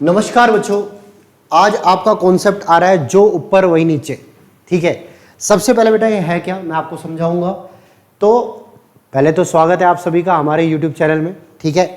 नमस्कार बच्चों, आज आपका कॉन्सेप्ट आ रहा है जो ऊपर वही नीचे। ठीक है, सबसे पहले बेटा ये है क्या, मैं आपको समझाऊंगा। तो पहले तो स्वागत है आप सभी का हमारे YouTube चैनल में। ठीक है,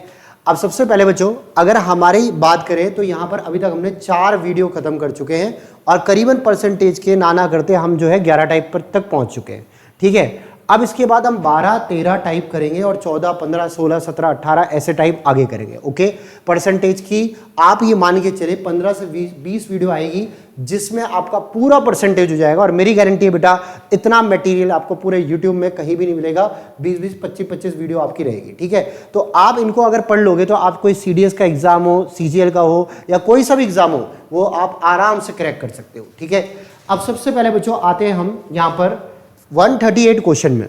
अब सबसे पहले बच्चों अगर हमारी बात करें तो यहाँ पर अभी तक हमने 4 वीडियो खत्म कर चुके हैं और करीबन परसेंटेज के नाना करते हम जो है 11 टाइप पर तक पहुँच चुके हैं। ठीक है, अब इसके बाद हम 12, 13 टाइप करेंगे और 14, 15, 16, 17, 18 ऐसे टाइप आगे करेंगे। ओके, परसेंटेज की आप ये मान के चले 15 से 20 वीडियो आएगी जिसमें आपका पूरा परसेंटेज हो जाएगा। और मेरी गारंटी है बेटा इतना मटेरियल आपको पूरे यूट्यूब में कहीं भी नहीं मिलेगा। 20-20, 25-25 वीडियो आपकी रहेगी। ठीक है, तो आप इनको अगर पढ़ लोगे तो आप कोई CDS का एग्जाम हो, CGL का हो या कोई सा भी एग्जाम हो वो आप आराम से क्रैक कर सकते हो। ठीक है, अब सबसे पहले बच्चों आते हैं हम यहाँ पर 138 क्वेश्चन में।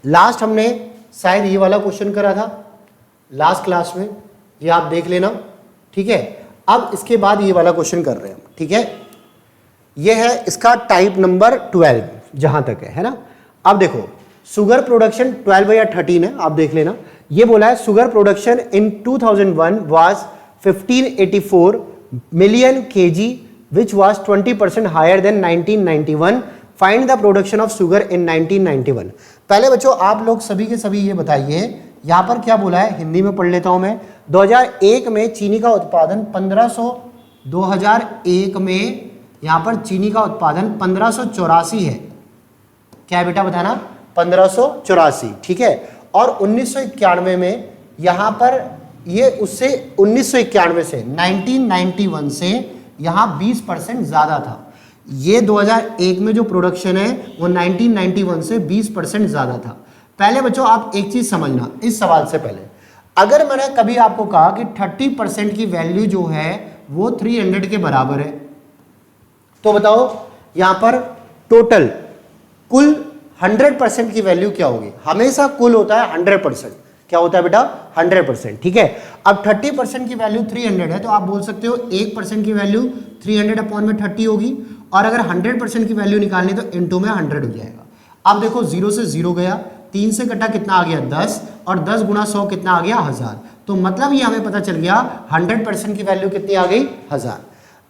लास्ट हमने शायद ये वाला क्वेश्चन करा था लास्ट क्लास में, ये आप देख लेना। ठीक है, अब इसके बाद ये वाला क्वेश्चन कर रहे हैं हम। ठीक है, ये है इसका टाइप नंबर 12 जहां तक है ना। अब देखो शुगर प्रोडक्शन 12 या 13 है, आप देख लेना। ये बोला है sugar production in 2001 was 1584 million kg which was 20% higher than 1991. Find the production of sugar in 1991। पहले बच्चों आप लोग सभी के सभी ये बताइए, यहां पर क्या बोला है, हिंदी में पढ़ लेता हूं मैं। 2001 में चीनी का उत्पादन 2001 में यहां पर चीनी का उत्पादन 1584 है। क्या है बेटा बताना, 1584। ठीक है, और 1991 में यहां पर ये उससे 1991 से 1991 से यहां 20% ज्यादा था। ये 2001 में जो प्रोडक्शन है वो 1991 से 20% ज्यादा था। पहले बच्चों आप एक चीज समझना इस सवाल से पहले, अगर मैंने कभी आपको कहा कि 30% की वैल्यू जो है वो 300 के बराबर है, तो बताओ यहां पर टोटल कुल 100% की वैल्यू क्या होगी। हमेशा कुल होता है 100%। क्या होता है बेटा, 100%। ठीक है, अब 30% की वैल्यू 300 है तो आप बोल सकते हो 1% की वैल्यू 300 अपॉन में 30 होगी। और अगर 100% की वैल्यू निकालनी तो इनटू में 100 हो जाएगा। अब देखो 0 से 0 गया, 3 से कटा कितना आ गया 10, और 10 गुणा 100 कितना आ गया 1000। तो मतलब ये हमें पता चल गया 100% की वैल्यू कितनी आ गई 1000।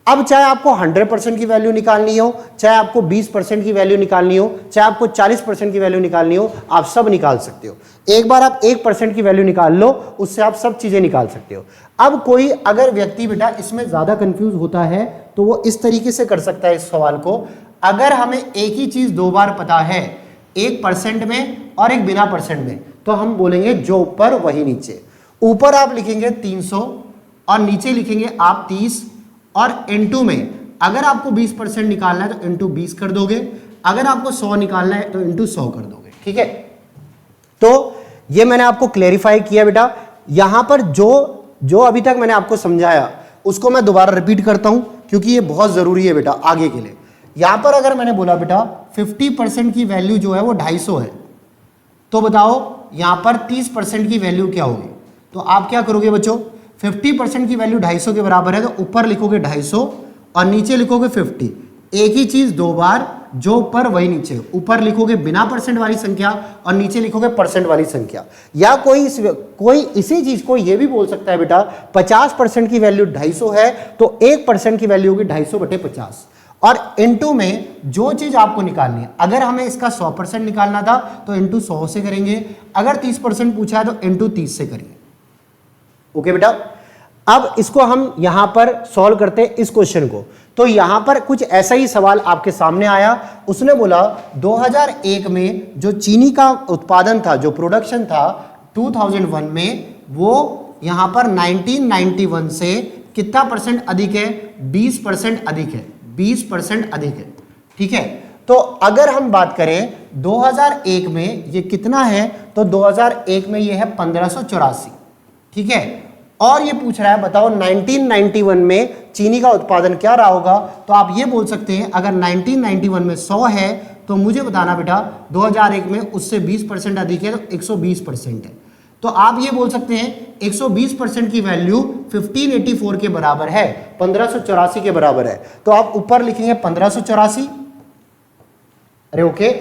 अब चाहे आपको 100% की वैल्यू निकालनी हो, चाहे आपको 20% की वैल्यू निकालनी हो, चाहे आपको 40% की वैल्यू निकालनी हो, आप सब निकाल सकते हो। एक बार आप 1% की वैल्यू निकाल लो, उससे आप सब चीजें निकाल सकते हो। अब कोई अगर व्यक्ति बेटा इसमें ज्यादा कंफ्यूज होता है तो वो इस तरीके से कर सकता है इस सवाल को। अगर हमें एक ही चीज 2 बार पता है, एक परसेंट में और एक बिना परसेंट में, तो हम बोलेंगे जो ऊपर वही नीचे। ऊपर आप लिखेंगे 300 और नीचे लिखेंगे आप 30, और इनटू में अगर आपको 20% निकालना है तो इनटू 20 कर दोगे, अगर आपको 100 निकालना है तो इनटू 100 कर दोगे। ठीक है, तो ये मैंने आपको क्लेरिफाई किया बेटा। यहां पर जो अभी तक मैंने आपको समझाया उसको मैं दोबारा रिपीट करता हूं क्योंकि ये बहुत जरूरी है बेटा आगे के लिए। यहां पर अगर मैंने बोला बेटा 50% की वैल्यू जो है वो 250 है, तो बताओ यहां पर 30% की वैल्यू क्या होगी। तो आप क्या करोगे बच्चों, 50% की वैल्यू 250 के बराबर है तो ऊपर लिखोगे 250 और नीचे लिखोगे 50। एक ही चीज 2 बार, जो ऊपर वही नीचे। ऊपर लिखोगे बिना परसेंट वाली संख्या और नीचे लिखोगे परसेंट वाली संख्या। या कोई इसी चीज को ये भी बोल सकता है बेटा 50% की वैल्यू 250 है तो 1% की वैल्यू होगी 250/50। और इनटू में जो चीज आपको निकालनी है, अगर हमें इसका 100% निकालना था तो इनटू 100 से करेंगे, अगर 30% पूछा है तो इनटू 30 से करेंगे। ओके बेटा, अब इसको हम यहां पर सॉल्व करते हैं इस क्वेश्चन को। तो यहां पर कुछ ऐसा ही सवाल आपके सामने आया। उसने बोला 2001 में जो चीनी का उत्पादन था, जो प्रोडक्शन था 2001 में, वो यहां पर 1991 से कितना परसेंट अधिक है, 20% अधिक है, 20% अधिक है। ठीक है, तो अगर हम बात करें 2001 में ये कितना है, तो 2001 में ये है 1584। ठीक है, और ये पूछ रहा है बताओ 1991 में चीनी का उत्पादन क्या रहा होगा। तो आप ये बोल सकते हैं अगर 1991 में 100 है तो मुझे बताना बेटा 2001 में उससे 20% अधिक है तो 120% है। तो आप ये बोल सकते हैं 120% की वैल्यू 1584 के बराबर है, 1584 के बराबर है। तो आप ऊपर लिखेंगे 1584, अरे ओके,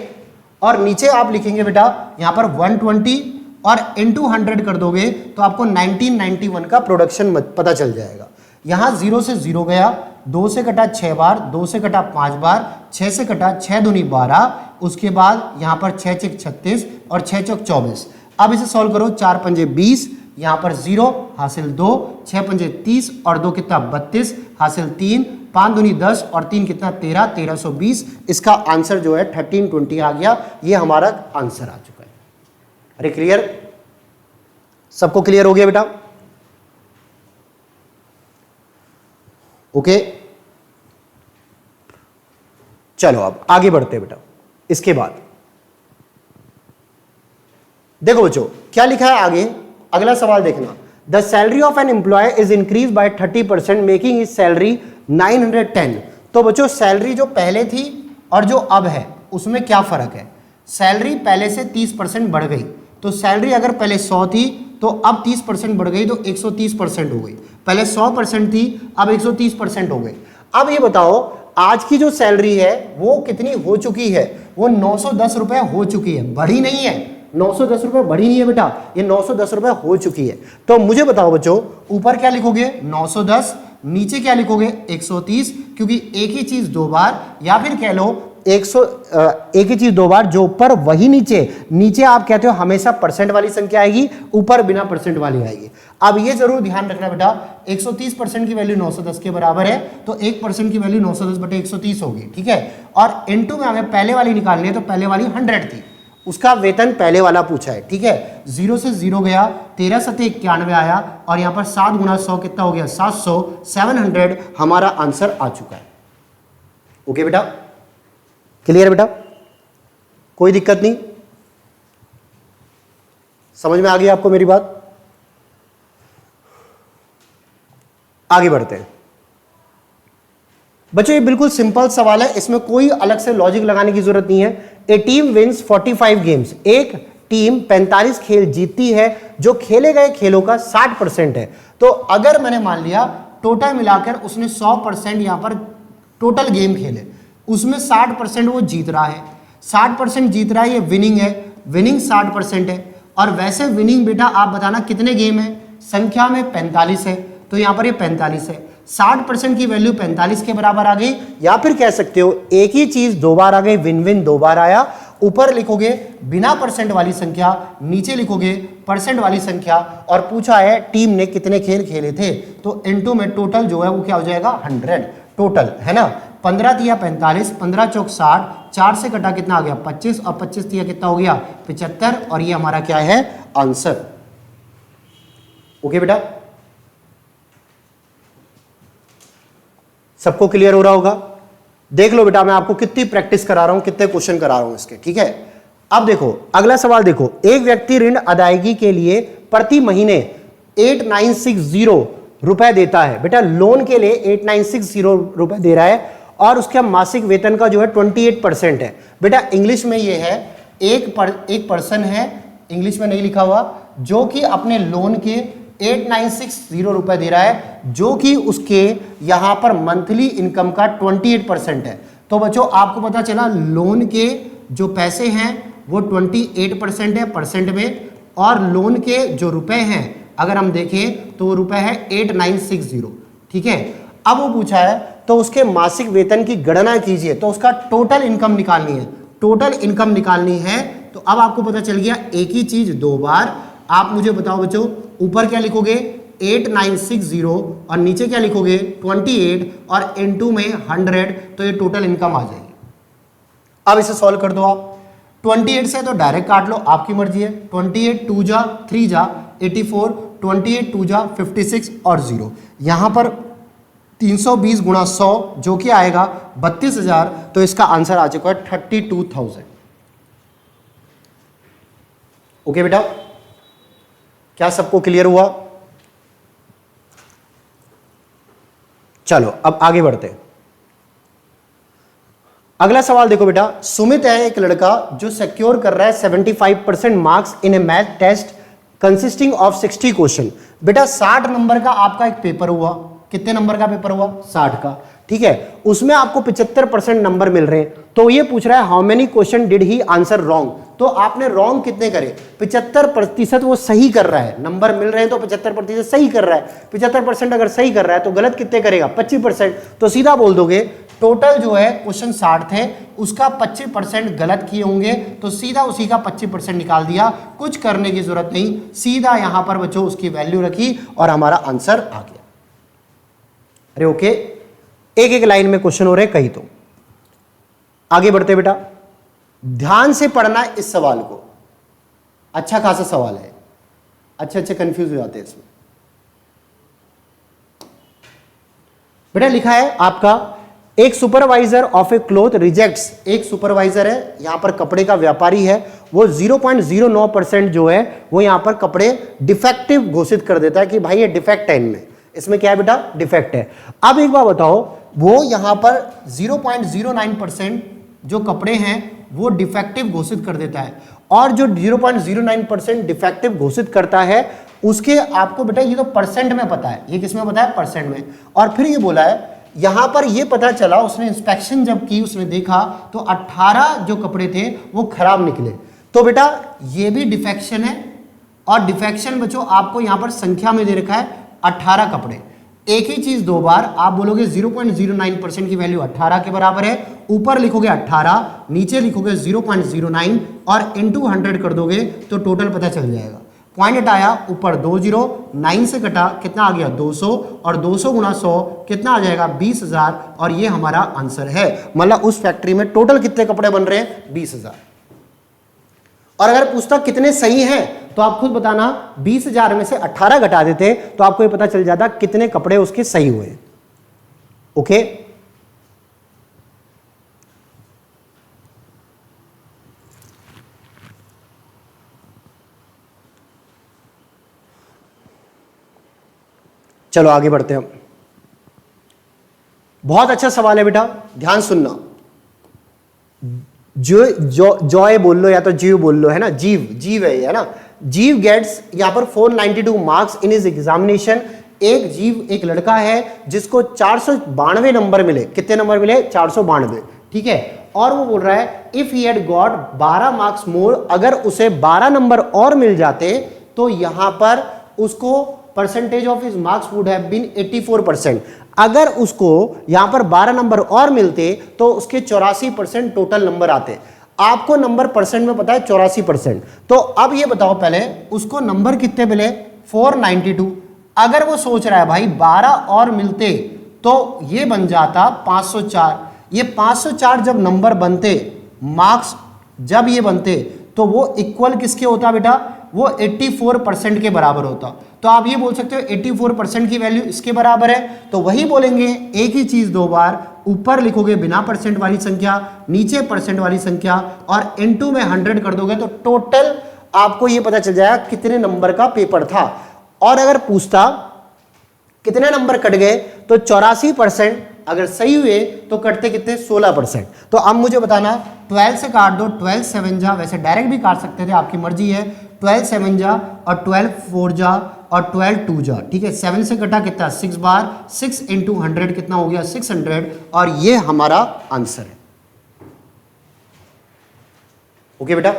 और नीचे आप लिखेंगे बेटा यहां पर 120 और इनटू 100 कर दोगे तो आपको 1991 का प्रोडक्शन पता चल जाएगा। यहां 0 से 0 गया, 2 से कटा 6 बार, 2 से कटा 5 बार, 6 से कटा 6 दूनी 12, उसके बाद यहां पर 6 चौक 36 और 6 चौक 24। अब इसे सॉल्व करो, 4 पंजे 20, यहां पर 0 हासिल 2, 6 पंजे 30 और 2 कितना 32 हासिल 3, 5 दूनी 10 और 3 कितना 13, 1320। इसका आंसर जो है 1320 आ गया। ये हमारा आंसर आ चुका है। अरे क्लियर, सबको क्लियर हो गया बेटा? ओके, चलो अब आगे बढ़ते हैं बेटा। इसके बाद देखो बच्चों क्या लिखा है आगे, अगला सवाल देखना। The salary of an employ is increase by 30% making his salary 910। तो बच्चों सैलरी जो पहले थी और जो अब है उसमें क्या फर्क है? सैलरी पहले से 30% बढ़ गई, तो सैलरी अगर पहले 100 थी तो अब 30% बढ़ गई तो 130% हो गई। पहले 100% थी, अब 130% हो गई। अब ये बताओ आज की जो सैलरी है वो कितनी हो चुकी है? वो 910 रुपए हो चुकी है, बढ़ी नहीं है। 910 रुपए बढ़ी नहीं है बेटा, ये 910 रुपए हो चुकी है। तो मुझे बताओ बच्चों, ऊपर क्या लिखोगे? 910, नीचे क्या लिखोगे? 130, क्योंकि एक ही चीज दो बार, या फिर कह लो एक ही चीज दो बार, जो ऊपर वही नीचे। नीचे आप कहते हो हमेशा परसेंट वाली संख्या आएगी, ऊपर बिना परसेंट वाली आएगी। अब ये जरूर ध्यान रखना बेटा, 130% की वैल्यू 910 के बराबर है, तो 1% की वैल्यू 910 बटे 130 होगी, ठीक है। और इनटू में हमें पहले वाली निकालनी है, तो पहले वाली 100 थी, उसका वेतन पहले वाला पूछा है, ठीक है। 0 से 0 गया, 13 सत्ते 91 आया, और यहां पर 7 गुणा 100 कितना हो गया? 700, 700 हमारा आंसर आ चुका है। ओके बेटा, क्लियर बेटा? कोई दिक्कत नहीं, समझ में आ गई आपको मेरी बात? आगे बढ़ते हैं बच्चों। ये बिल्कुल सिंपल सवाल है, इसमें कोई अलग से लॉजिक लगाने की जरूरत नहीं है। ए टीम विंस 45 गेम्स, एक टीम 45 खेल जीतती है, जो खेले गए खेलों का 60% है। तो अगर मैंने मान लिया टोटल मिलाकर उसने 100% यहां पर टोटल गेम खेले, उसमें 60% वो जीत रहा है, 60% जीत रहा है, ये विनिंग है, विनिंग 60% है। और वैसे विनिंग बेटा आप बताना कितने गेम है? संख्या में 45 है, तो यहां पर ये 45 है, 60% की वैल्यू 45 के बराबर आ गई। या फिर कह सकते हो एक ही चीज दो बार आ गई, विन विन दो बार आया। ऊपर लिखोगे बिना परसेंट वाली संख्या, नीचे लिखोगे परसेंट वाली संख्या, और पूछा है टीम ने कितने खेल खेले थे, तो इनटू में टोटल जो है वो क्या हो जाएगा? 100 टोटल, है ना। 15 तिया 45, 15 चौक 60, 4 से कटा कितना आ गया? 25, और 25 तिया कितना हो गया? 75, और ये हमारा क्या है? आंसर। ओके बेटा, सबको क्लियर हो रहा होगा? देख लो बेटा मैं आपको कितनी प्रैक्टिस करा रहा हूं, कितने क्वेश्चन करा रहा हूं इसके, ठीक है। अब देखो अगला सवाल देखो, एक व्यक्ति ऋण अदायगी के लिए प्रति महीने 8960 रुपए देता है। बेटा लोन के लिए 8960 रुपए दे रहा है, और उसका मासिक वेतन का जो है 28% है। बेटा इंग्लिश में ये है, एक पर्सन है, इंग्लिश में नहीं लिखा हुआ, जो कि अपने लोन के 8960 रुपए दे रहा है, जो कि उसके यहां पर मंथली इनकम का 28% है। तो बच्चों आपको पता चला लोन के जो पैसे हैं वो 28% है परसेंट में, और लोन के जो रुपए हैं अगर हम देखें तो वो रुपए है 8960, ठीक है। अब वो पूछा है तो उसके मासिक वेतन की गणना कीजिए, तो उसका टोटल इनकम निकालनी है, टोटल इनकम निकालनी है। तो अब आपको पता चल गया एक ही चीज दो बार। आप मुझे बताओ बच्चों, ऊपर क्या लिखोगे? 8960, और नीचे क्या लिखोगे? 28, और इनटू में 100, तो ये टोटल इनकम आ जाएगी। अब इसे सॉल्व कर दो आप। 28 से तो डायरेक्ट काट लो, आपकी मर्जी है। 28 2 जा 3 जा 84, 28 2 जा 56 और 0, यहां पर 320 गुणा 100 जो कि आएगा 32,000, तो इसका आंसर आ चुका है 32,000। ओके बेटा, क्या सबको क्लियर हुआ? चलो अब आगे बढ़ते हैं। अगला सवाल देखो बेटा, सुमित है एक लड़का जो सिक्योर कर रहा है 75% marks in a math test consisting of 60 question. बेटा 60 नंबर का आपका एक पेपर हुआ, कितने नंबर का पेपर हुआ? 60 का, ठीक है। उसमें आपको 75% नंबर मिल रहे हैं, तो ये पूछ रहा है how many question did he answer wrong. तो आपने रॉन्ग कितने करे, 75% वो सही कर रहा है, नंबर मिल रहे हैं तो 75% सही कर रहा है, 75% अगर सही कर रहा है तो गलत कितने करेगा, 25%। तो सीधा बोल दोगे टोटल जो है क्वेश्चन 60 थे, उसका 25% गलत किए होंगे, तो सीधा उसी का 25% निकाल दिया, कुछ करने की जरूरत नहीं, सीधा यहां पर बच्चों उसकी वैल्यू रखी और हमारा आंसर आ गया। अरे ओके, एक एक लाइन में क्वेश्चन हो रहे कहीं। तो आगे बढ़ते बेटा, ध्यान से पढ़ना इस सवाल को, अच्छा खासा सवाल है, अच्छे कंफ्यूज हो जाते हैं इसमें। बेटा लिखा है आपका, एक supervisor of A cloth rejects, एक सुपरवाइजर है यहां पर कपड़े का व्यापारी है, वो 0.09% जो है वो यहां पर कपड़े डिफेक्टिव घोषित कर देता है कि भाई ये डिफेक्ट है इनमें, इसमें क्या है बेटा, डिफेक्ट है। अब एक बात बताओ, वो यहां पर 0.09% जो कपड़े हैं वो डिफेक्टिव घोषित कर देता है, और जो 0.09% डिफेक्टिव घोषित करता है उसके आपको बेटा ये तो परसेंट में पता है, ये किसमें पता है, परसेंट में। और फिर ये बोला है यहां पर ये पता चला, उसने इंस्पेक्शन जब की उसने देखा तो 18 जो कपड़े थे वो खराब निकले। तो बेटा ये भी डिफेक्शन है, और डिफेक्शन बच्चों आपको यहां पर संख्या में दे रखा है 18 कपड़े। एक ही चीज दो बार आप बोलोगे 0.09% की वैल्यू 18 के बराबर है, ऊपर लिखोगे 18, नीचे लिखोगे 0.09 और इनटू 100 कर दोगे तो टोटल पता चल जाएगा। पॉइंट आया ऊपर 20, 9 से कटा कितना आ गया 200, और 200 गुना 100 कितना आ जाएगा 20,000, और ये हमारा आंसर है। मतलब उस फैक्ट्री में टोटल कितने कपड़े बन रहे हैं, 20,000। और अगर पूछता कितने सही हैं तो आप खुद बताना, 20,000 में से 18 घटा देते तो आपको ये पता चल जाता कितने कपड़े उसके सही हुए। ओके, चलो आगे बढ़ते हैं। बहुत अच्छा सवाल है बेटा, ध्यान सुनना। जॉय बोल लो या तो जीव बोल लो, है ना, जीव है ना। जीव गेट्स यहां पर 492 मार्क्स इन हिज एग्जामिनेशन। एक जीव, एक लड़का है जिसको 492 नंबर मिले। कितने नंबर मिले, 492, ठीक है। और वो बोल रहा है if he had got 12 marks more, अगर उसे 12 नंबर और मिल जाते तो यहां पर उसको percentage of his marks would have been 84%। अगर उसको यहां पर 12 नंबर और मिलते तो उसके 84% टोटल नंबर आते। आपको नंबर परसेंट में पता है 84%। तो अब ये बताओ पहले उसको नंबर कितने मिले, 492। अगर वो सोच रहा है भाई 12 और मिलते तो ये बन जाता 504। ये 504 जब नंबर बनते, मार्क्स जब ये बनते, तो वो इक्वल किसके होता बेटा, वो 84% के बराबर होता। तो आप ये बोल सकते हो 84% की वैल्यू इसके बराबर है, तो वही बोलेंगे, एक ही चीज दो बार, ऊपर लिखोगे बिना परसेंट वाली संख्या, नीचे परसेंट वाली संख्या, और इनटू में 100 कर दोगे तो टोटल आपको ये पता चल जाएगा कितने नंबर का पेपर था। और अगर पूछता कितने नंबर कट गए तो 84%, अगर सही हुए तो कटते कितने, 16%। तो अब मुझे बताना 12 से काट दो, 12 7 जा, वैसे डायरेक्ट भी काट सकते थे, आपकी मर्जी है, 12 7 जा और 12 4 जा और 12 2 जा, ठीक है। 7 से कटा कितना, 6 बार, 6 इंटू 100 कितना हो गया, 600, और ये हमारा आंसर है। ओके बेटा,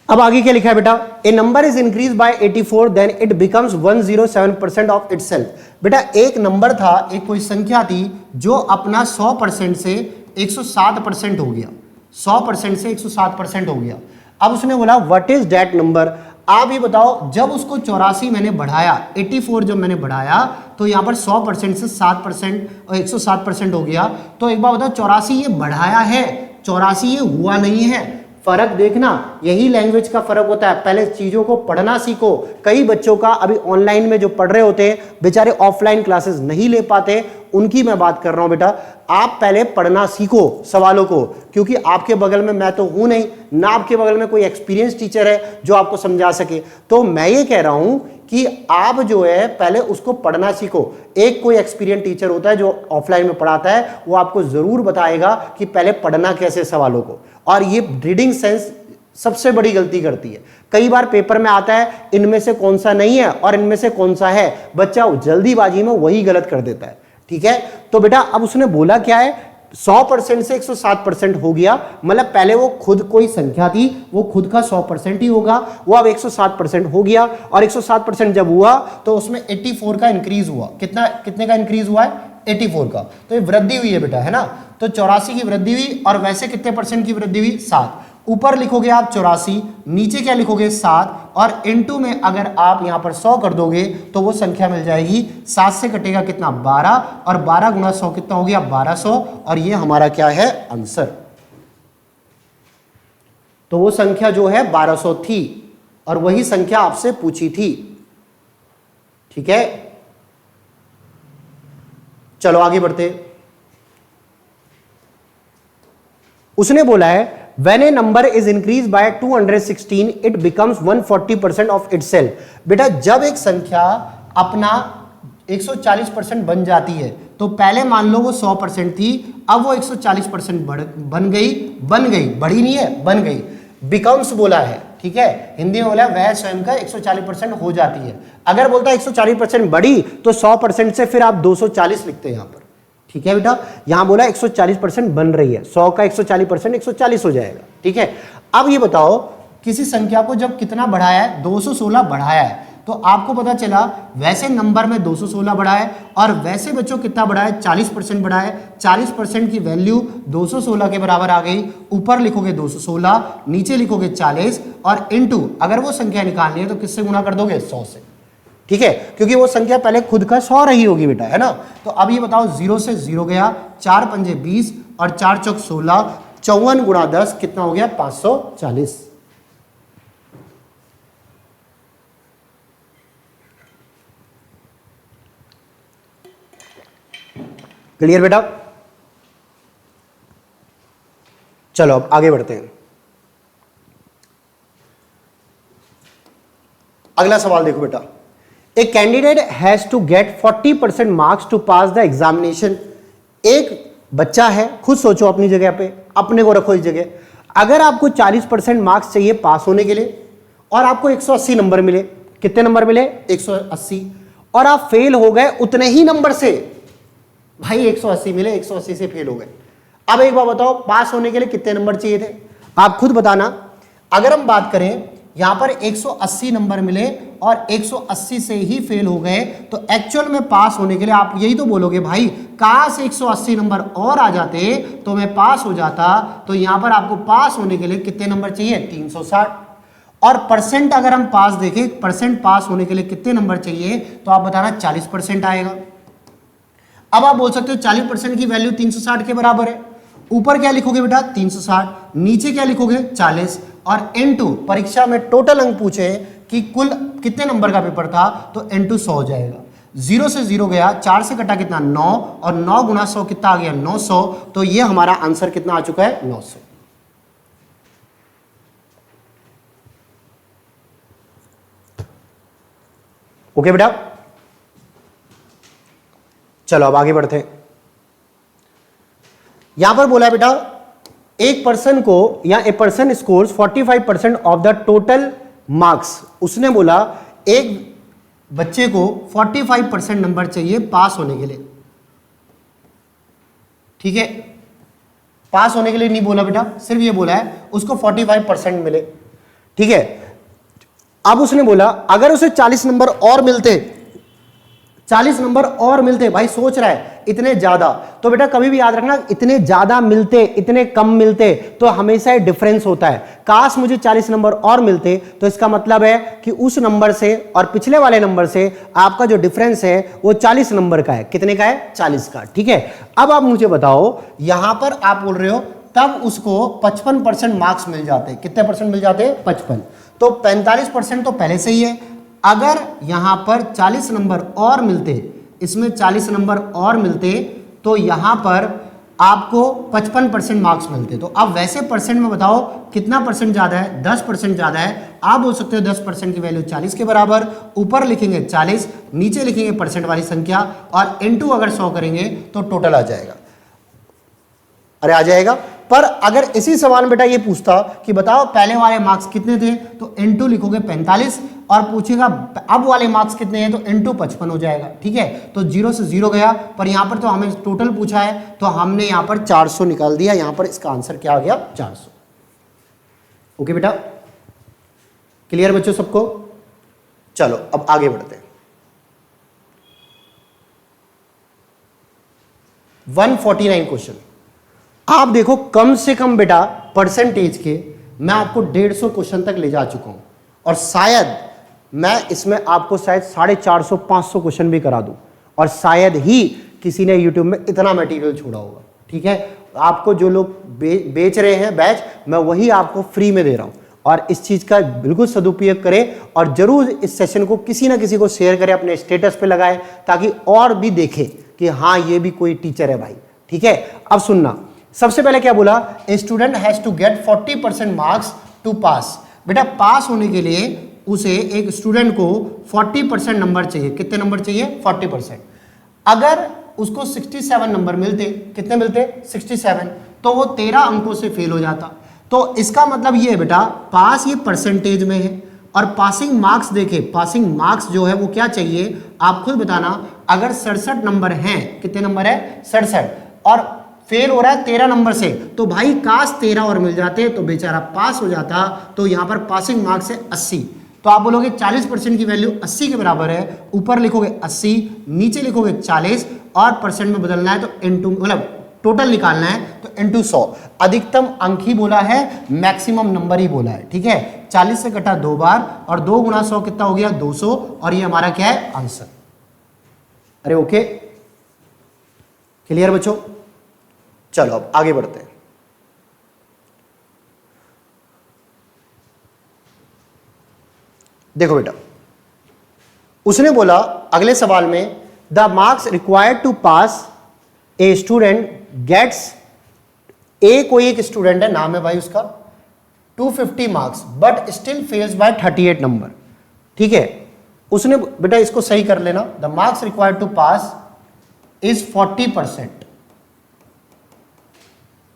अब आगे क्या लिखा है बेटा, a number is increase by 84 then it becomes 107% of itself. बेटा एक नंबर था, एक कोई संख्या थी जो अपना 100% से 107% हो गया, 100% से 107% हो गया। अब उसने बोला व्हाट इज दैट नंबर। आप ये बताओ, जब उसको 84 मैंने बढ़ाया, 84 जब मैंने बढ़ाया तो यहाँ पर 100% से 7% और 107% हो गया। तो एक बार बताओ, 84 ये बढ़ाया है, 84 ये हुआ नहीं है। फर्क देखना, यही लैंग्वेज का फर्क होता है। पहले चीजों को पढ़ना सीखो। कई बच्चों का अभी ऑनलाइन में जो पढ़ रहे होते हैं बेचारे ऑफलाइन क्लासेस नहीं ले पाते, उनकी मैं बात कर रहा हूं बेटा। आप पहले पढ़ना सीखो सवालों को, क्योंकि आपके बगल में मैं तो हूं नहीं, ना आपके बगल में कोई एक्सपीरियंस टीचर है जो आपको समझा सके। तो मैं ये कह रहा हूं कि आप जो है पहले उसको पढ़ना सीखो। एक कोई एक्सपीरियंस टीचर होता है जो ऑफलाइन में पढ़ाता है, वो आपको जरूर बताएगा कि पहले पढ़ना कैसे सवालों को। और ये रीडिंग सेंस सबसे बड़ी गलती करती है। कई बार पेपर में आता है इनमें से कौन सा नहीं है और इनमें से कौन सा है, बच्चा जल्दीबाजी में वही गलत कर देता है। ठीक है, तो बेटा अब उसने बोला क्या है, 100% से 107% हो गया, मतलब पहले वो खुद कोई संख्या थी, वो खुद का 100% ही होगा, वो अब 107% हो गया, और 107% जब हुआ तो उसमें 84 का इंक्रीज हुआ। कितने का इंक्रीज हुआ है? 84 का। तो ये वृद्धि हुई है बेटा, है ना। तो 84 की वृद्धि हुई, और वैसे कितने परसेंट की वृद्धि हुई? 7। ऊपर लिखोगे आप 84, नीचे क्या लिखोगे? 7, और इनटू में अगर आप यहां पर 100 कर दोगे तो वो संख्या मिल जाएगी, 7 से कटेगा कितना? 12, और 12 गुना 100 कितना हो गया? 1200, और ये हमारा क्या है? आंसर। तो वो संख्या जो है 1200 थी, और वही संख्या आपसे पूछी थी। ठीक है, चलो आगे बढ़ते। उसने बोला है when a number is increased by 216 it becomes 140% of itself। बेटा जब एक संख्या अपना 140% बन जाती है, तो पहले मान लो वो 100% थी, अब वो 140% बन गई, बढ़ी नहीं है, बन गई। बिकम्स बोला है, ठीक है, हिंदी में बोला है वह स्वयं का 140% हो जाती है। अगर बोलता है 140% बढ़ी तो 100% से फिर आप 240 लिखते हैं यहां पर। ठीक है बेटा, यहां बोला 140% बन रही है, 100 का 140% 140 हो जाएगा। ठीक है, अब ये बताओ किसी संख्या को जब कितना बढ़ाया है? 216 बढ़ाया है, तो आपको पता चला वैसे नंबर में 216 बढ़ा है, और वैसे बच्चों कितना बढ़ा है? 40% बढ़ा है। 40% की वैल्यू 216 के बराबर आ गई। ऊपर लिखोगे 216, नीचे लिखोगे 40, और इनटू अगर वो संख्या निकालनी है तो किससे गुना कर दोगे? 100 से। ठीक है, क्योंकि वो संख्या पहले खुद का 100 रही होगी बेटा, है ना। तो अब ये बताओ 0 से 0 गया, 4 पंजे 20 और 4 चौक 16, 54 गुणा 10 कितना हो गया? 540। क्लियर बेटा? चलो अब आगे बढ़ते हैं। अगला सवाल देखो बेटा, a candidate has to get 40% marks to pass the examination. एक बच्चा है, खुद सोचो अपनी जगह पे, अपने को रखो इस जगह। अगर आपको 40% मार्क्स चाहिए पास होने के लिए, और आपको 180 नंबर मिले, कितने नंबर मिले? 180, और आप फेल हो गए उतने ही नंबर से। भाई 180 मिले, 180 से फेल हो गए। अब एक बार बताओ पास होने के लिए कितने नंबर चाहिए थे? आप खुद बताना। अगर हम बात करें यहां पर 180 नंबर मिले और 180 से ही फेल हो गए, तो एक्चुअल में पास होने के लिए आप यही तो बोलोगे, भाई काश 180 नंबर और आ जाते तो मैं पास हो जाता। तो यहां पर आपको पास होने के लिए कितने नंबर चाहिए? 360। और परसेंट अगर हम पास देखें, परसेंट पास होने के लिए कितने नंबर चाहिए, तो आप बताना 40% आएगा। अब आप बोल सकते हो 40% की वैल्यू 360 के बराबर है। ऊपर क्या लिखोगे बेटा? 360, नीचे क्या लिखोगे? 40, और इनटू परीक्षा में टोटल अंक पूछे कि कुल कितने नंबर का पेपर था, तो इनटू 100 हो जाएगा। 0 से 0 गया, 4 से कटा कितना? 9, और 9 गुना 100 कितना आ गया? 900। तो ये हमारा आंसर कितना आ चुका है? 900। ओके बेटा, चलो अब आगे बढ़ते हैं। यहां पर बोला है बेटा एक पर्सन को, या a person scores 45% of the total marks. उसने बोला एक बच्चे को 45% नंबर चाहिए पास होने के लिए। ठीक है, पास होने के लिए नहीं बोला बेटा, सिर्फ ये बोला है उसको 45% मिले। ठीक है, अब उसने बोला अगर उसे 40 नंबर और मिलते, 40 नंबर और मिलते, भाई सोच रहा है इतने ज्यादा, तो बेटा कभी भी याद रखना इतने ज्यादा मिलते इतने कम मिलते तो हमेशा डिफरेंस होता है। काश मुझे 40 नंबर और मिलते, तो इसका मतलब है कि उस नंबर से और पिछले वाले नंबर से आपका जो डिफरेंस है वो 40 नंबर का है। कितने का है? 40 का। ठीक है, अब आप मुझे बताओ यहां पर आप बोल रहे हो तब उसको 55% मार्क्स मिल जाते। कितने परसेंट मिल जाते? 55। तो 45% तो पहले से ही है। अगर यहां पर 40 नंबर और मिलते, इसमें 40 नंबर और मिलते, तो यहां पर आपको 55% मार्क्स मिलते। तो अब वैसे परसेंट में बताओ कितना परसेंट ज्यादा है? 10% ज्यादा है। आप बोल सकते हो 10% की वैल्यू 40 के बराबर। ऊपर लिखेंगे 40, नीचे लिखेंगे परसेंट वाली संख्या, और इनटू अगर 100 करेंगे तो टोटल आ जाएगा। अरे आ जाएगा पर अगर इसी सवाल में बेटा ये पूछता कि बताओ पहले वाले मार्क्स कितने थे, तो इंटू लिखोगे 45 और पूछेगा अब वाले मार्क्स कितने हैं, तो इंटू 55 हो जाएगा। ठीक है, तो 0 से 0 गया, पर यहाँ पर तो हमें टोटल पूछा है तो हमने यहाँ पर 400 निकाल दिया। यहाँ पर इसका आंसर क्या आ गया, 400। ओके बेटा, क्लियर बच्चों सबको? चलो अब आगे बढ़ते हैं। 149 क्वेश्चन। आप देखो कम से कम बेटा परसेंटेज के मैं आपको 150 क्वेश्चन तक ले जा चुका हूं, और शायद मैं इसमें आपको शायद 450 500 क्वेश्चन भी करा दूं, और शायद ही किसी ने यूट्यूब में इतना मटेरियल छोड़ा होगा। ठीक है, आपको जो लोग बेच रहे हैं बैच, मैं वही आपको फ्री में दे रहा हूं, और इस चीज का बिल्कुल सदुपयोग करें, और जरूर इस सेशन को किसी ना किसी को शेयर करें, अपने स्टेटस पे लगाएं, ताकि और भी देखें कि हाँ ये भी कोई टीचर है भाई। ठीक है, अब सुनना, सबसे पहले क्या बोला, a student has to get 40% marks to pass. बेटा पास होने के लिए उसे, एक स्टूडेंट को 40% नंबर चाहिए। कितने नंबर चाहिए, 40%। अगर उसको 67 नंबर मिलते, कितने मिलते, 67, तो वो 13 अंकों से फेल हो जाता। तो इसका मतलब ये है बेटा, पास ये परसेंटेज में है, और पासिंग मार्क्स देखे, पासिंग मार्क्स जो है वो क्या चाहिए, आप खुद बताना। अगर 67 नंबर हैं, कितने नंबर है, 67, और फेल हो रहा है 13 नंबर से, तो भाई काश 13 और मिल जाते तो बेचारा पास हो जाता। तो यहाँ पर पासिंग मार्क्स है 80, तो आप बोलोगे 40% की वैल्यू 80 के बराबर है, ऊपर लिखोगे 80, नीचे लिखोगे 40, और परसेंट में बदलना है तो इनटू, मतलब टोटल निकालना है तो इनटू 100। अधिकतम अंक ही बोला है, मैक्सिमम नंबर ही बोला है। ठीक है, 40 से कटा 2 बार, और 2 गुणा 100 कितना हो गया, 200, और ये हमारा क्या है, आंसर। अरे ओके, क्लियर बच्चों? चलो अब आगे बढ़ते हैं। देखो बेटा, उसने बोला अगले सवाल में, the marks required to pass a student gets, a कोई एक स्टूडेंट है, नाम है भाई उसका, 250 marks but still fails by 38 number. ठीक है, उसने बेटा इसको सही कर लेना, the marks required to pass is 40%।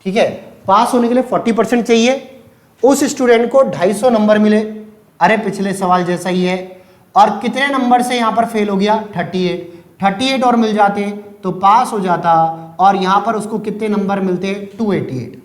ठीक है, पास होने के लिए 40% चाहिए। उस स्टूडेंट को 250 नंबर मिले, अरे पिछले सवाल जैसा ही है, और कितने नंबर से यहां पर फेल हो गया, 38 और मिल जाते तो पास हो जाता, और यहां पर उसको कितने नंबर मिलते, 288।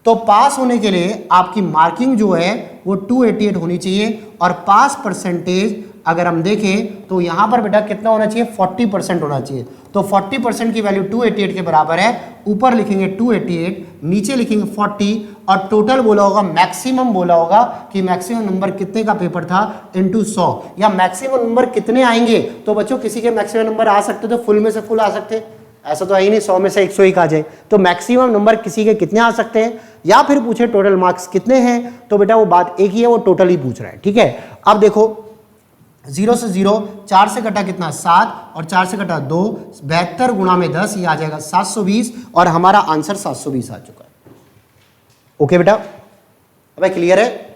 तो पास होने के लिए आपकी मार्किंग जो है वो 288 होनी चाहिए, और पास परसेंटेज अगर हम देखें तो यहां पर बेटा कितना होना चाहिए, 40% होना चाहिए। तो 40% की वैल्यू 288 के बराबर है, ऊपर लिखेंगे 288, नीचे लिखेंगे 40, और टोटल बोला होगा, मैक्सिमम बोला होगा कि मैक्सिमम नंबर कितने का पेपर था, इनटू 100, या मैक्सिमम नंबर कितने आएंगे। तो बच्चों किसी के मैक्सिमम नंबर आ सकते तो फुल में से फुल आ सकते, ऐसा तो है ही नहीं 100 में से 101 आ जाए। तो मैक्सिमम नंबर किसी के कितने आ सकते हैं, या फिर पूछे टोटल मार्क्स कितने हैं, तो बेटा वो बात एक ही है, वो टोटल ही पूछ रहा है। ठीक है, अब देखो 0 से 0, 4 से कटा कितना, 7, और 4 से कटा 2, 72 गुणा में 10, ये आ जाएगा 720, और हमारा आंसर 720 आ चुका है। ओके बेटा, अब क्लियर है?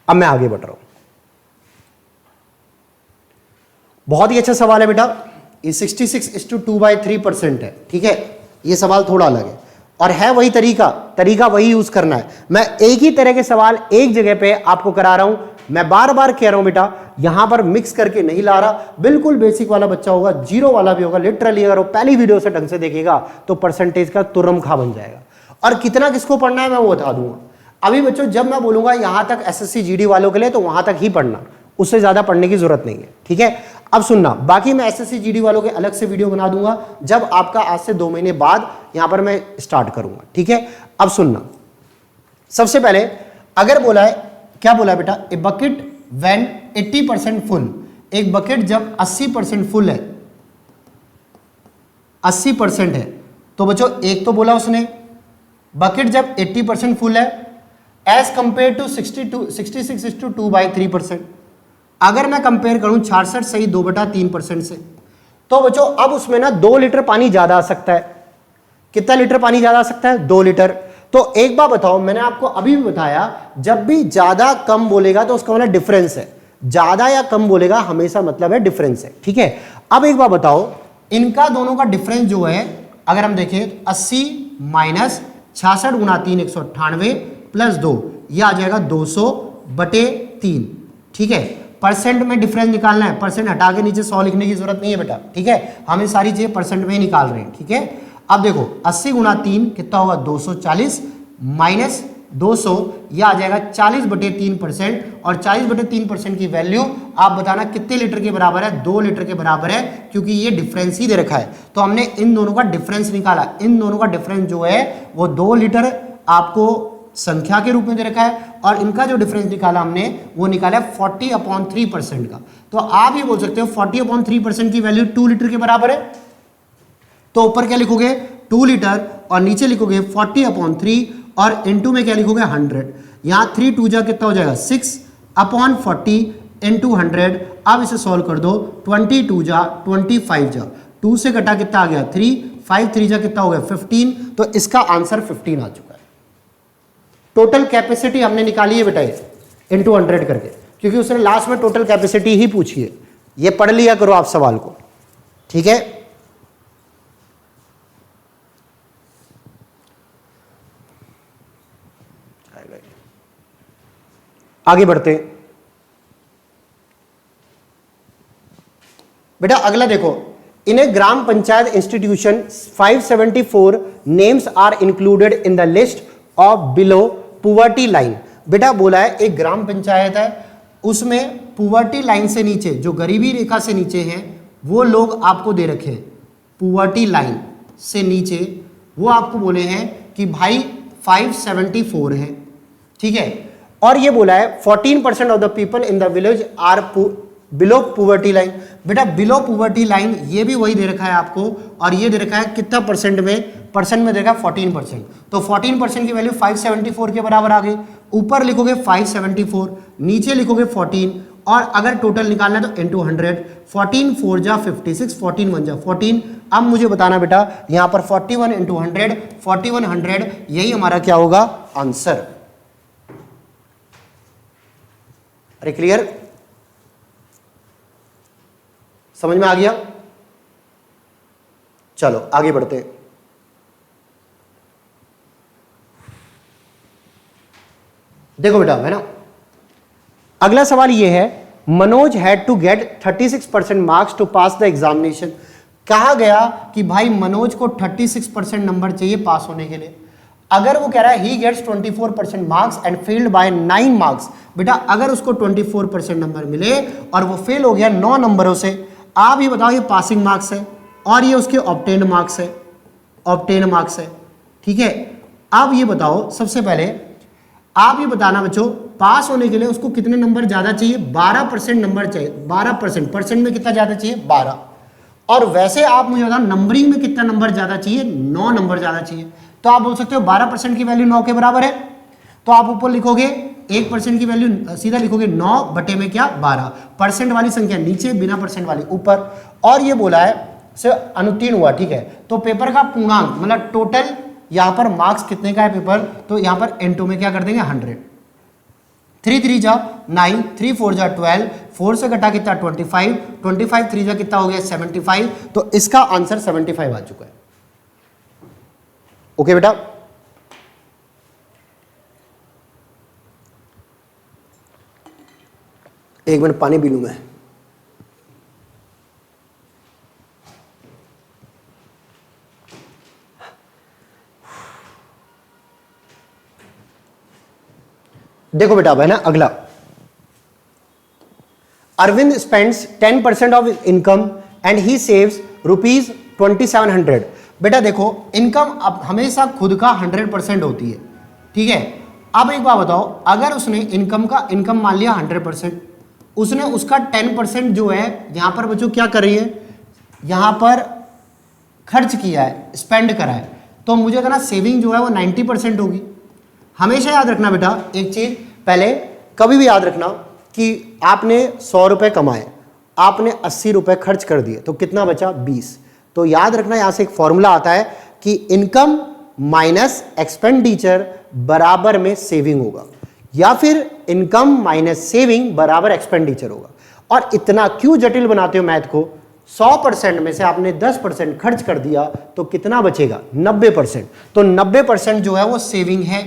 अब मैं आगे बढ़ रहा हूं। बहुत ही अच्छा सवाल है बेटा, ये 66:2/3% है। ठीक है, ये सवाल थोड़ा अलग है, और है वही तरीका वही यूज करना है। मैं एक ही तरह के सवाल एक जगह पे आपको करा रहा हूं, मैं बार बार कह रहा हूं बेटा, यहां पर मिक्स करके नहीं ला रहा। बिल्कुल बेसिक वाला बच्चा होगा, जीरो वाला भी होगा, लिटरली अगर वो पहली वीडियो से ढंग से देखेगा तो परसेंटेज का तुरम खा बन जाएगा। और कितना किसको पढ़ना है मैं वो बता दूंगा। अभी बच्चों जब मैं बोलूंगा यहां तक एसएससी जीडी वालों के लिए, तो वहां तक ही पढ़ना, उससे ज्यादा पढ़ने की जरूरत नहीं है। ठीक है, अब सुनना, बाकी मैं एसएससी जीडी वालों के अलग से वीडियो बना दूंगा, जब आपका आज से 2 महीने बाद यहां पर मैं स्टार्ट करूंगा। ठीक है, अब सुनना, सबसे पहले अगर बोला है, क्या बोला है बेटा, ए बकेट व्हेन 80% फुल, एक बकेट जब 80% फुल है, 80% है, तो बच्चों एक तो बोला उसने बकेट जब 80% फुल है एज कंपेयर टू 66:2/3%। अगर मैं कंपेयर करूं 66 सही 2/3% से, तो बच्चों अब उसमें ना 2 लीटर पानी ज्यादा आ सकता है। कितना लीटर पानी ज्यादा आ सकता है, 2 लीटर। तो एक बार बताओ, मैंने आपको अभी भी बताया, जब भी ज्यादा कम बोलेगा तो उसका मतलब डिफरेंस है, ज्यादा या कम बोलेगा हमेशा मतलब है डिफरेंस है। ठीक है, अब एक बार बताओ, इनका दोनों का डिफरेंस जो है अगर हम देखें 80 - 66 गुना 3 198 प्लस 2, यह आ जाएगा 200/3। ठीक है, परसेंट में डिफरेंस निकालना है, परसेंट हटा के नीचे 100 लिखने की जरूरत नहीं है बेटा। ठीक है, हम ये सारी चीजें परसेंट में ही निकाल रहे हैं। ठीक है, अब देखो 80 गुना 3 कितना होगा 240 माइनस 200, यह आ जाएगा 40/3%। और 40/3% की वैल्यू आप बताना कितने लीटर के बराबर है, 2 लीटर के बराबर है, क्योंकि ये डिफरेंस ही दे रखा है। तो हमने इन दोनों का डिफरेंस निकाला, इन दोनों का डिफरेंस जो है वो 2 लीटर आपको संख्या के रूप में दे रखा है, और इनका जो डिफरेंस निकाला हमने वो निकाला 40/3% का। तो आप ये बोल सकते हो 40/3% की वैल्यू 2 लीटर के बराबर है। तो ऊपर क्या लिखोगे 2 लीटर और नीचे लिखोगे 40/3 और इनटू में क्या लिखोगे 100। यहां 3 2 जा कितना हो जाएगा 6/40 इंटू 100। अब इसे सॉल्व कर दो, 22 जा 25 जा 2 से घटा कितना आ गया 3, 5 3 जा कितना हो गया 15। तो इसका आंसर 15 आ चुका है। टोटल कैपेसिटी हमने निकाली है बेटा इंटू 100 करके, क्योंकि उसने लास्ट में टोटल कैपेसिटी ही पूछी है। ये पढ़ लिया करो आप सवाल को। ठीक है, आगे बढ़ते हैं बेटा। अगला देखो, in a gram panchayat institution 574 names are included in the list of below poverty line. बेटा बोला है एक ग्राम पंचायत है, उसमें पुवर्टी लाइन से नीचे, जो गरीबी रेखा से नीचे हैं वो लोग आपको दे रखे हैं। पुवर्टी लाइन से नीचे वो आपको बोले हैं कि भाई 574 है। ठीक है, और ये बोला है 14% of the people in the village are below poverty line. बेटा बिलो पुवर्टी लाइन ये भी वही दे रखा है आपको, और ये दे रखा है कितना परसेंट में, परसेंट में दे रखा है 14%। तो 14% की वैल्यू 574 के बराबर आ गई। ऊपर लिखोगे 574, नीचे लिखोगे 14, और अगर टोटल निकालना है तो इंटू 100। 14 4 जा 56, 14 1 जा 14। अब मुझे बताना बेटा यहां पर 41 इंटू 100, 4100, यही हमारा क्या होगा आंसर। अरे क्लियर, समझ में आ गया? चलो आगे बढ़ते हैं। देखो बेटा है ना, अगला सवाल ये है, Manoj had to get 36% marks to pass the examination. कहा गया कि भाई मनोज को 36% नंबर चाहिए पास होने के लिए। अगर वो कह रहा है he gets 24% marks and failed by 9 marks. बेटा अगर उसको 24% नंबर मिले और वो फेल हो गया 9 नंबरों से, आप ये बताओ ये पासिंग मार्क्स है और ये उसके ऑब्टेन्ड मार्क्स है, ऑब्टेन्ड मार्क्स है। ठीक है, अब ये बताओ सबसे पहले आप ये बताना बच्चों, पास होने के लिए उसको कितने नंबर ज्यादा चाहिए? 12% नंबर चाहिए। 12% परसेंट में कितना ज्यादा चाहिए? 12। और वैसे आप मुझे बताओ नंबरिंग में कितना नंबर ज्यादा चाहिए? 9 नंबर ज्यादा चाहिए। तो आप बोल सकते हो 12% की वैल्यू 9 के बराबर है, तो आप ऊपर लिखोगे 1% की वैल्यू सीधा लिखोगे 9 बटे में क्या 12। परसेंट वाली संख्या नीचे, बिना परसेंट वाली ऊपर। और ये बोला है से अनुत्तीर्ण हुआ। ठीक है, तो पेपर का पूर्णांक मतलब टोटल यहां पर मार्क्स कितने का है पेपर, तो यहां पर N2 में क्या कर देंगे 100। 3 3 जा 9, 3 4 जा 12, 4 से घटा कितना 25, 25 3 जा कितना हो गया 75। तो इसका आंसर 75 आ चुका है। ओके बेटा, एक मिनट पानी पी लूं मैं। देखो बेटा अब है ना अगला, Arvind spends 10% of income and he saves ₹2700। बेटा देखो इनकम अब हमेशा खुद का 100% होती है। ठीक है, अब एक बात बताओ, अगर उसने इनकम मान लिया 100%, उसने उसका 10% जो है यहां पर बच्चों क्या कर रही है, यहां पर खर्च किया है, स्पेंड करा है, तो मुझे कहना सेविंग जो है वो 90% होगी। हमेशा याद रखना बेटा एक चीज, पहले कभी भी याद रखना कि आपने 100 रुपए कमाए, आपने 80 रुपए खर्च कर दिए, तो कितना बचा 20। तो याद रखना यहां से एक फॉर्मूला आता है कि इनकम माइनस एक्सपेंडिचर बराबर में सेविंग होगा, या फिर इनकम माइनस सेविंग बराबर एक्सपेंडिचर होगा। और इतना क्यों जटिल बनाते हो मैथ को, 100% में से आपने 10% खर्च कर दिया तो कितना बचेगा? 90%। तो 90% जो है वो सेविंग है।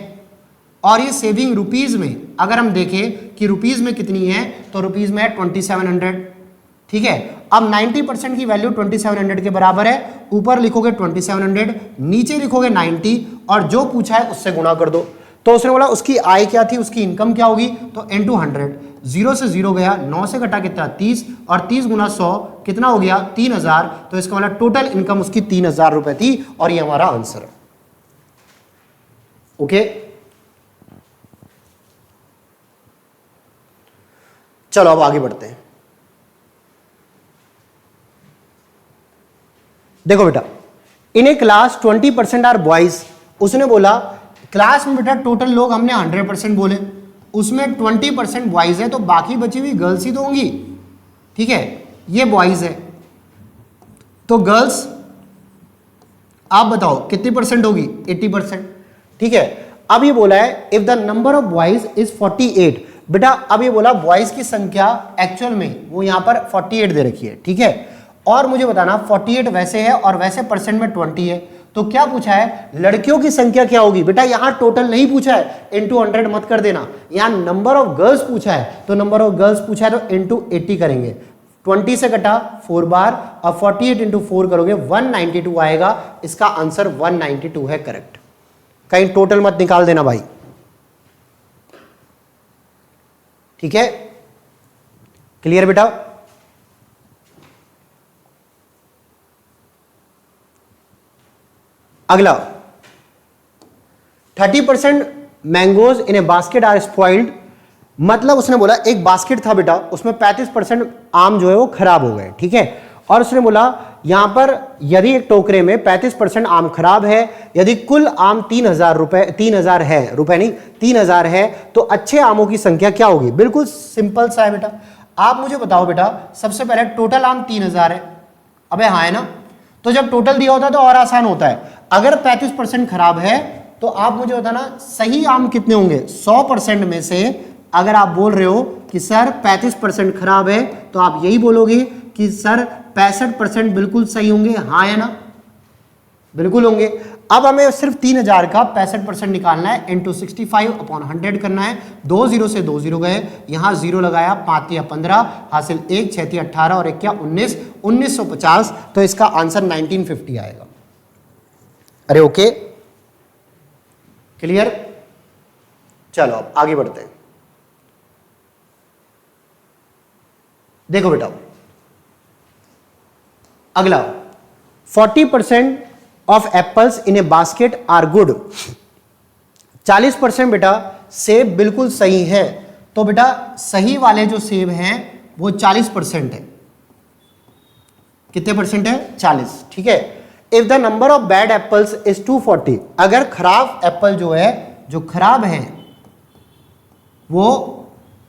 और ये सेविंग रुपीज में अगर हम देखें कि रुपीज में कितनी है, तो रुपीज में है 2700। ठीक है, अब 90% की वैल्यू 2700 के बराबर है। ऊपर लिखोगे 2700, नीचे लिखोगे 90 और जो पूछा है उससे गुणा कर दो। तो उसने बोला उसकी आय क्या थी, उसकी इनकम क्या होगी, तो इनटू 100। 0 से 0 गया, 9 से घटा कितना 30, और 30 गुना 100 कितना हो गया 3000। तो इसका मतलब टोटल इनकम उसकी 3000 रुपए थी और ये हमारा आंसर है। ओके, चलो अब आगे बढ़ते हैं। देखो बेटा, इन ए क्लास 20% आर बॉयज। उसने बोला क्लास में बेटा टोटल लोग हमने 100% बोले, उसमें 20% बॉयज है, तो बाकी बची हुई गर्ल्स ही तो होंगी। ठीक है, ये बॉयज है, तो गर्ल्स आप बताओ कितनी परसेंट होगी? 80%। ठीक है, अब ये बोला है if the number of boys is 48। बेटा अब ये बोला बॉयज की संख्या एक्चुअल में वो यहां पर 48 दे रखी है। ठीक है, और मुझे बताना 48 वैसे है और वैसे परसेंट में 20 है, तो क्या पूछा है? लड़कियों की संख्या क्या होगी? बेटा यहां टोटल नहीं पूछा है, इनटू 100 मत कर देना, यहां नंबर ऑफ गर्ल्स पूछा है, तो नंबर ऑफ गर्ल्स पूछा है तो इनटू 80 करेंगे। 20 से कटा 4 बार, और 48 इंटू 4 करोगे 192 आएगा। इसका आंसर 192 है करेक्ट। कहीं टोटल मत निकाल देना भाई। ठीक है, क्लियर बेटा? अगला 30% mangoes in a basket are spoiled. मतलब उसने बोला एक बास्केट था बेटा, उसमें 35% आम जो है वो खराब हो गए। ठीक है, और उसने बोला यहां पर यदि एक टोकरे में 35% आम खराब है, यदि कुल आम 3000 रुपए, 3000 है, रुपए नहीं 3000 है, तो अच्छे आमों की संख्या क्या होगी? बिल्कुल सिंपल सा है बेटा। आप मुझे बताओ बेटा, सबसे पहले टोटल आम 3000 है। अबे हाँ है ना, तो जब टोटल दिया होता है तो और आसान होता है। अगर 35% खराब है तो आप मुझे बताना सही आम कितने होंगे? 100% में से अगर आप बोल रहे हो कि सर 35% खराब है, तो आप यही बोलोगे कि सर 65% बिल्कुल सही होंगे। हाँ या ना? बिल्कुल होंगे। अब हमें सिर्फ 3000 का 65% निकालना है, इंटू 65/100 करना है। 2 0 से 2 0 गए, यहां 0 लगाया, 5 या 15 हासिल, 1 6 18 और 1 क्या 19, 1950। तो इसका आंसर 1950 आएगा। अरे ओके, क्लियर? चलो अब आगे बढ़ते हैं। देखो बेटा अगला 40% of apples in a basket are good. 40% बेटा सेब बिल्कुल सही है, तो बेटा सही वाले जो सेब हैं वो 40% है। कितने परसेंट है? 40। ठीक है, if the number of bad apples is 240। अगर खराब एप्पल जो है, जो खराब है वो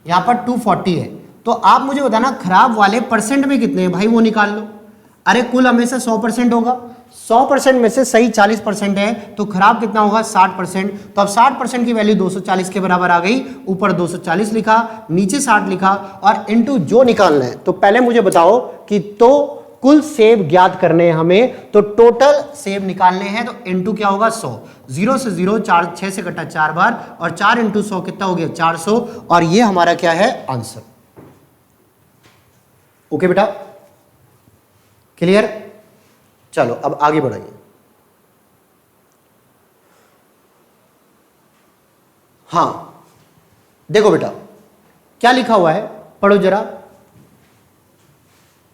यहां पर 240 है, तो आप मुझे बताना खराब वाले परसेंट में कितने हैं भाई, वो निकाल लो। अरे कुल हमेशा 100% होगा, 100% में से सही 40% है, तो खराब कितना होगा? 60%। तो अब 60% की वैल्यू 240 के बराबर आ गई। ऊपर 240 लिखा, नीचे 60 लिखा, और इनटू जो निकालना है। तो पहले मुझे बताओ कि तो कुल सेब ज्ञात करने हैं हमें, तो टोटल सेब निकालने हैं, तो इनटू क्या होगा? 100। 0 से 0, 4 6 से कटा 4 बार, और 4 इंटू 100 कितना हो गया? 400। और ये हमारा क्या है? आंसर। ओके बेटा, क्लियर? चलो अब आगे बढ़ाइए। हाँ देखो बेटा क्या लिखा हुआ है, पढ़ो जरा।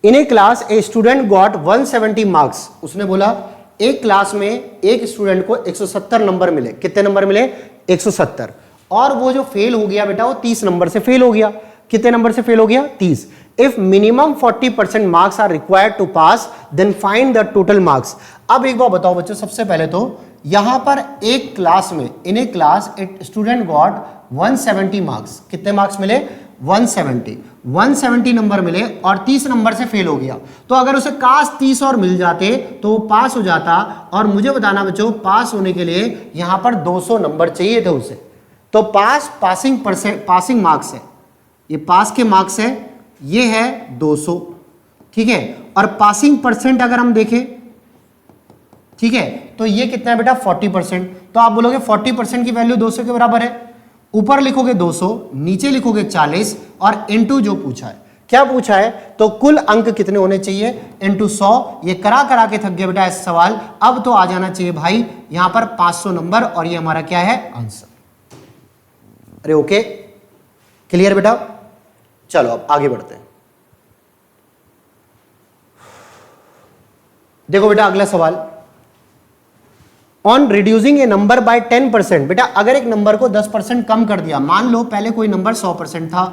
In a class a student got 170 marks. उसने बोला एक क्लास में एक स्टूडेंट को 170 नंबर मिले। कितने नंबर मिले? 170। और वो जो फेल हो गया बेटा वो 30 नंबर से फेल हो गया। कितने नंबर से फेल हो गया? 30। If minimum 40% marks are required to pass then find the total marks. अब एक बार बताओ बच्चों, सबसे पहले तो यहां पर एक क्लास में, इन ए क्लास एक स्टूडेंट गॉट 170 मार्क्स। कितने मार्क्स मिले? 170 नंबर मिले और 30 नंबर से फेल हो गया। तो अगर उसे काश 30 और मिल जाते तो वो पास हो जाता। और मुझे बताना बच्चों, पास होने के लिए यहां पर 200 नंबर चाहिए थे उसे। तो पासिंग मार्क्स है, ये पास के मार्क्स है, ये है 200। ठीक है, और पासिंग परसेंट अगर हम देखें, ठीक है, तो ये कितना है बेटा 40%। तो आप बोलोगे 40% की वैल्यू 200 के बराबर है, ऊपर लिखोगे 200, नीचे लिखोगे 40 और इनटू जो पूछा है, क्या पूछा है, तो कुल अंक कितने होने चाहिए इनटू 100। ये करा करा के थक गए बेटा ऐसा सवाल। अब तो आ जाना चाहिए भाई यहां पर 500 नंबर और ये हमारा क्या है आंसर। अरे ओके, क्लियर बेटा। चलो अब आगे बढ़ते हैं। देखो बेटा अगला सवाल, on reducing A number by 10%। बेटा अगर एक नंबर को 10% कम कर दिया, मान लो पहले कोई नंबर 100% था,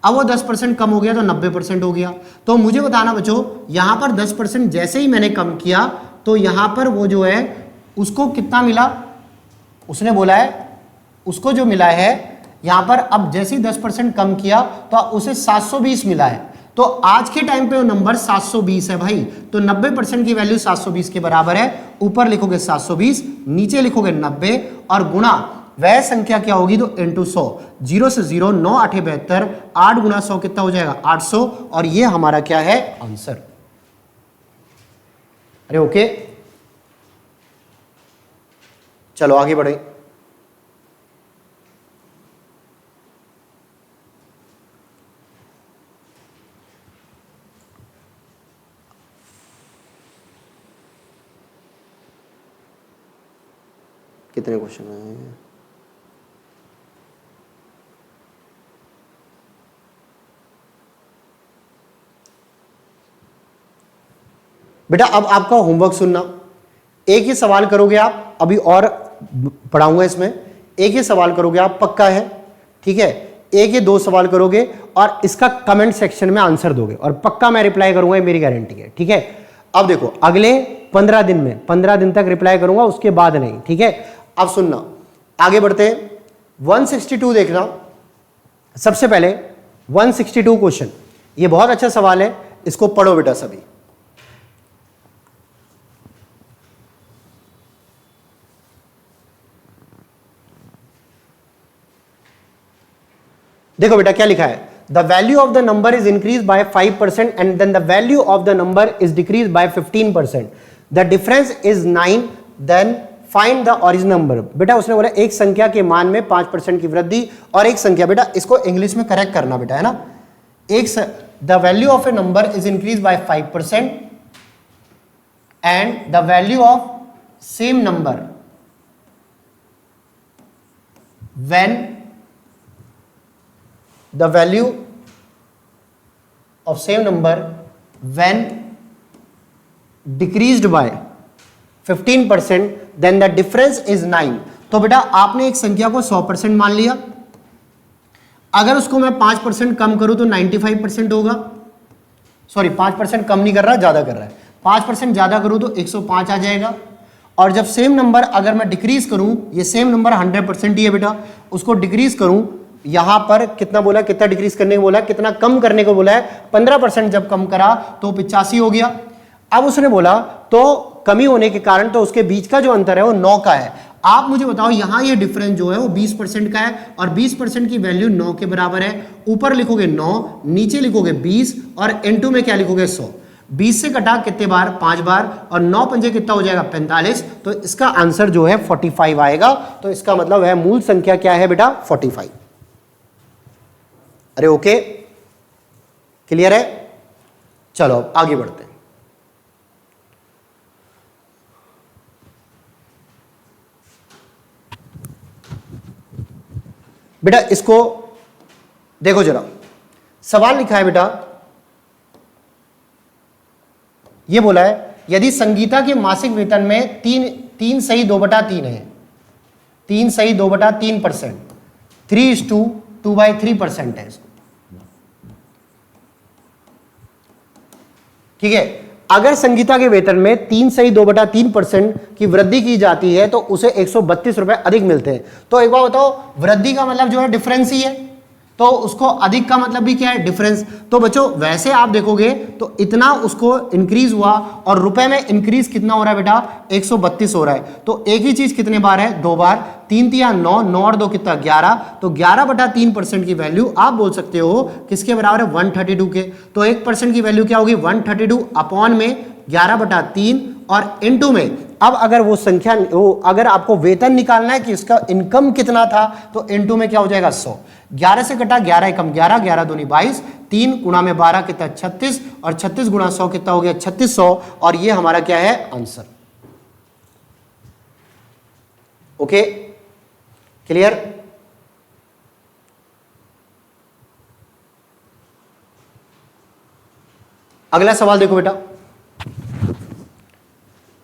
अब वो 10% कम हो गया तो 90% हो गया, तो मुझे बताना बच्चों यहां पर 10% जैसे ही मैंने कम किया तो यहां पर वो जो है उसको कितना मिला, उसने बोला है उसको जो मिला है यहां पर, अब जैसे ही 10% कम किया तो उसे 720 मिला है। तो आज के टाइम पे वो नंबर 720 है भाई, तो 90% की वैल्यू 720 के बराबर है। ऊपर लिखोगे 720, नीचे लिखोगे 90 और गुणा वह संख्या क्या होगी तो इनटू 100। 0 से 0, 9 8 72, 8 गुना 100 कितना हो जाएगा 800 और ये हमारा क्या है आंसर। अरे ओके, चलो आगे बढ़े। कितने क्वेश्चन हैं बेटा, अब आपका होमवर्क सुनना। एक ही सवाल करोगे आप, अभी और पढ़ाऊंगा इसमें, एक ही सवाल करोगे आप, पक्का है, ठीक है। एक या 2 सवाल करोगे और इसका कमेंट सेक्शन में आंसर दोगे और पक्का मैं रिप्लाई करूंगा, ये मेरी गारंटी है, ठीक है। अब देखो अगले 15 दिन में, 15 दिन तक रिप्लाई करूंगा, उसके बाद नहीं, ठीक है। अब सुनना, आगे बढ़ते हैं। 162 देखना। सबसे पहले 162 क्वेश्चन, ये बहुत अच्छा सवाल है, इसको पढ़ो बेटा सभी। देखो बेटा क्या लिखा है, the value of the number is increase by 5% and then the value of the number is decrease by 15%, the difference is 9, then find the original number. बेटा उसने बोला एक संख्या के मान में 5% की वृद्धि और एक संख्या, बेटा इसको इंग्लिश में करेक्ट करना बेटा, है ना। The value of a number is increase by 5% and the value of same number when the value of same number when decreased by 15% then the difference is 9। तो बेटा आपने एक संख्या को 100% मान लिया, अगर उसको मैं 5% कम करूं तो 95% होगा। सॉरी 5% कम नहीं कर रहा, ज्यादा कर रहा है, 5% ज्यादा करूं तो 105 आ जाएगा। और जब सेम नंबर अगर मैं डिक्रीज करूं, ये सेम नंबर 100% ही है बेटा, उसको डिक्रीज करूं, यहां पर कितना बोला, कितना डिक्रीज करने को बोला, कितना कम करने को बोला है, 15% जब कम करा तो 85 हो गया। अब उसने बोला तो कमी होने के कारण तो उसके बीच का जो अंतर है वो 9 का है। आप मुझे बताओ यहां ये डिफरेंस जो है वो 20% का है और 20% की वैल्यू 9 के बराबर है। ऊपर लिखोगे 9, नीचे लिखोगे 20 और इनटू में क्या लिखोगे 100। 20 से कटा कितने बार, 5 बार, और 9 पंजे कितना हो जाएगा 45। तो इसका आंसर जो है 45 आएगा। तो इसका मतलब है मूल संख्या क्या है बेटा 45। अरे ओके, क्लियर है। चलो अब आगे बढ़ते हैं। बेटा इसको देखो जरा, सवाल लिखा है बेटा, ये बोला है यदि संगीता के मासिक वेतन में 3 सही 2/3 है, 3 सही 2/3%, 3:2/3% है इसको, ठीक है। अगर संगीता के वेतन में 3 सही 2/3% की वृद्धि की जाती है तो उसे 132 रुपए अधिक मिलते हैं। तो एक बार बताओ, वृद्धि का मतलब जो है डिफरेंस ही है, तो उसको अधिक का मतलब भी क्या है, डिफरेंस। तो बच्चों वैसे आप देखोगे तो इतना उसको इंक्रीज हुआ और रुपए में इंक्रीज कितना हो रहा है बेटा, 132 हो रहा है। तो एक ही चीज कितने बार है, 2 बार, 3 तिया 9, 9 और 2 कितना 11, तो 11/3% की वैल्यू आप बोल सकते हो किसके बराबर है, 132 के। तो 1% की वैल्यू क्या होगी, 132 अपॉन में 11/3 और इनटू में, अब अगर वो संख्या अगर आपको वेतन निकालना है कि इसका इनकम कितना था तो इनटू में क्या हो जाएगा 100। 11 से कटा 11 एकम 11, 11 दूनी 22, 3 गुणा में 12 कितना 36 और 36 गुणा 100 कितना हो गया 3600 और ये हमारा क्या है आंसर। Okay clear. अगला सवाल देखो बेटा,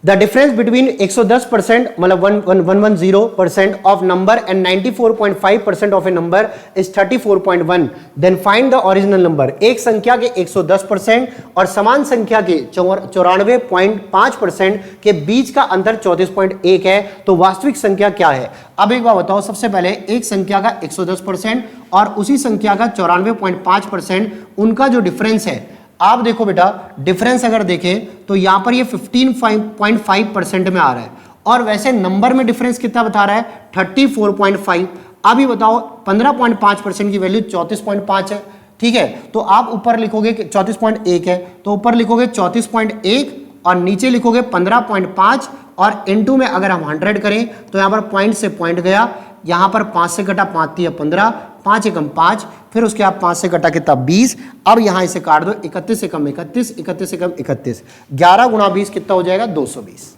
द डिफरेंस बिटवीन 110% मतलब 110% of number and 94.5% of a number is 34.1, then find the original number. एक संख्या के 110% और समान संख्या के 94.5% के बीच का अंतर 34.1 है, तो वास्तविक संख्या क्या है। अब एक बात बताओ, सबसे पहले एक संख्या का 110% और उसी संख्या का 94.5% उनका जो डिफरेंस है, आप देखो बेटा डिफरेंस अगर देखें तो यहां पर ये 15.5% में आ रहा है और वैसे नंबर में डिफरेंस कितना बता रहा है 34.5। अभी बताओ 15.5% की वैल्यू 34.5 है, ठीक है। तो आप ऊपर लिखोगे 34.1 है तो ऊपर लिखोगे 34.1 और नीचे लिखोगे 15.5 और इनटू में अगर हम 100 करें तो यहां पर पॉइंट से पॉइंट गया, यहां पर 5 से कटा 5 तिया 15, 5 एकम 5, फिर उसके बाद 5 से कटा कितना 20। अब यहां इसे काट दो, 31 एकम 31, 31 एकम 31, 11 गुणा 20 कितना हो जाएगा 220।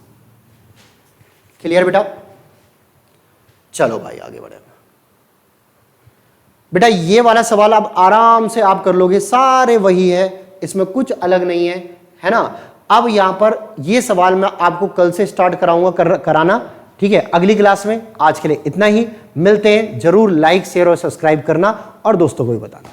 क्लियर बेटा। चलो भाई आगे बढ़े बेटा, ये वाला सवाल आप आराम से आप कर लोगे, सारे वही है, इसमें कुछ अलग नहीं है ना। अब यहां पर ये सवाल मैं आपको कल से स्टार्ट कराऊंगा कराना, ठीक है, अगली क्लास में। आज के लिए इतना ही, मिलते हैं। जरूर लाइक शेयर और सब्सक्राइब करना और दोस्तों को भी बताना।